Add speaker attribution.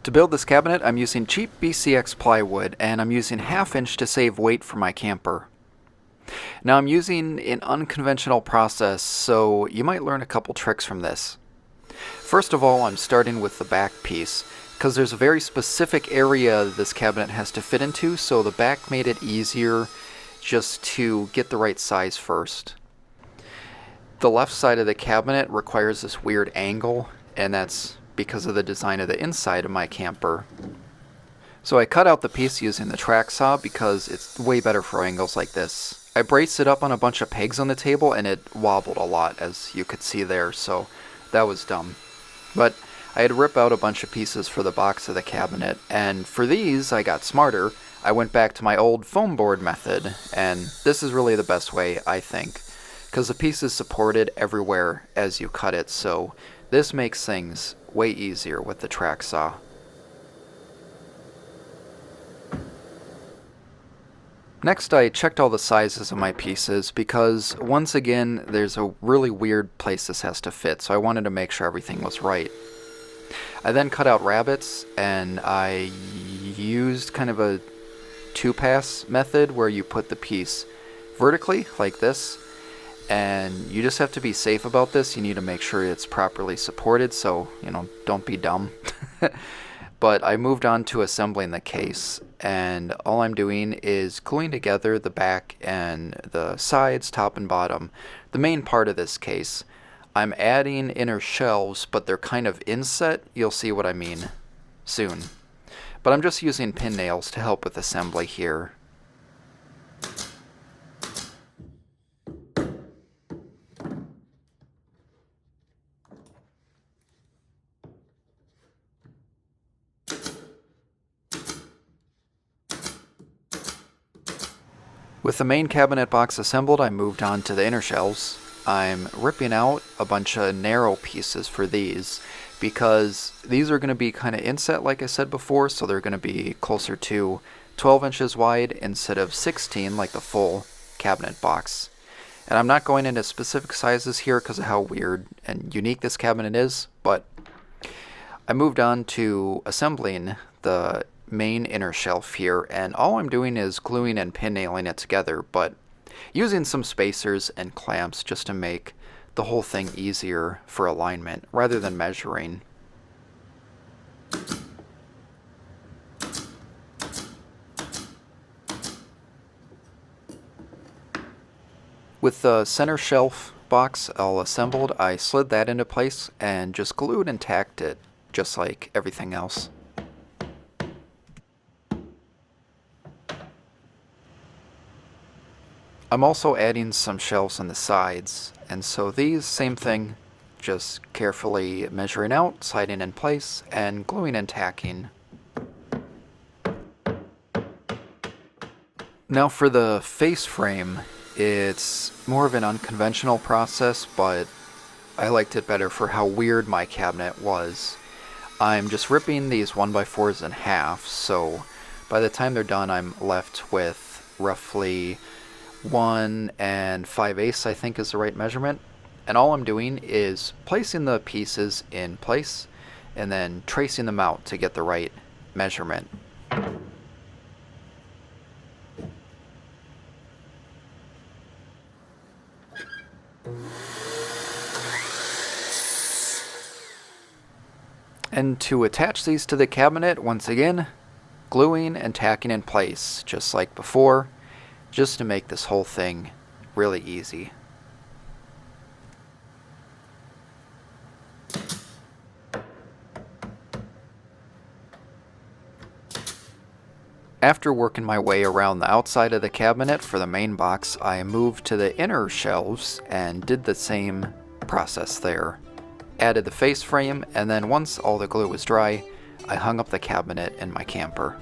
Speaker 1: To build this cabinet, I'm using cheap BCX plywood, and I'm using 1/2 inch to save weight for my camper. Now I'm using an unconventional process, so you might learn a couple tricks from this. First of all, I'm starting with the back piece, because there's a very specific area this cabinet has to fit into, so the back made it easier just to get the right size first. The left side of the cabinet requires this weird angle, and that's because of the design of the inside of my camper. So I cut out the piece using the track saw because it's way better for angles like this. I braced it up on a bunch of pegs on the table and it wobbled a lot, as you could see there, so that was dumb. But I had to rip out a bunch of pieces for the box of the cabinet, and for these I got smarter. I went back to my old foam board method, and this is really the best way, I think, because the piece is supported everywhere as you cut it, so this makes things way easier with the track saw. Next, I checked all the sizes of my pieces because, once again, there's a really weird place this has to fit, so I wanted to make sure everything was right. I then cut out rabbets, and I used kind of a two-pass method where you put the piece vertically, like this, and you just have to be safe about this. You need to make sure it's properly supported, so, don't be dumb. But I moved on to assembling the case, and all I'm doing is gluing together the back and the sides, top and bottom, the main part of this case. I'm adding inner shelves, but they're kind of inset. You'll see what I mean soon. But I'm just using pin nails to help with assembly here. With the main cabinet box assembled, I moved on to the inner shelves. I'm ripping out a bunch of narrow pieces for these because these are going to be kind of inset like I said before, so they're going to be closer to 12 inches wide instead of 16 like the full cabinet box. And I'm not going into specific sizes here because of how weird and unique this cabinet is, but I moved on to assembling the main inner shelf here, and all I'm doing is gluing and pin nailing it together, but using some spacers and clamps just to make the whole thing easier for alignment rather than measuring. With the center shelf box all assembled, I slid that into place and just glued and tacked it just like everything else. I'm also adding some shelves on the sides, and so these, same thing, just carefully measuring out, sliding in place, and gluing and tacking. Now for the face frame, it's more of an unconventional process, but I liked it better for how weird my cabinet was. I'm just ripping these 1x4s in half, so by the time they're done I'm left with roughly 1 5/8 I think is the right measurement, and all I'm doing is placing the pieces in place and then tracing them out to get the right measurement. And to attach these to the cabinet, once again, gluing and tacking in place just like before, just to make this whole thing really easy. After working my way around the outside of the cabinet for the main box, I moved to the inner shelves and did the same process there. Added the face frame, and then once all the glue was dry, I hung up the cabinet in my camper.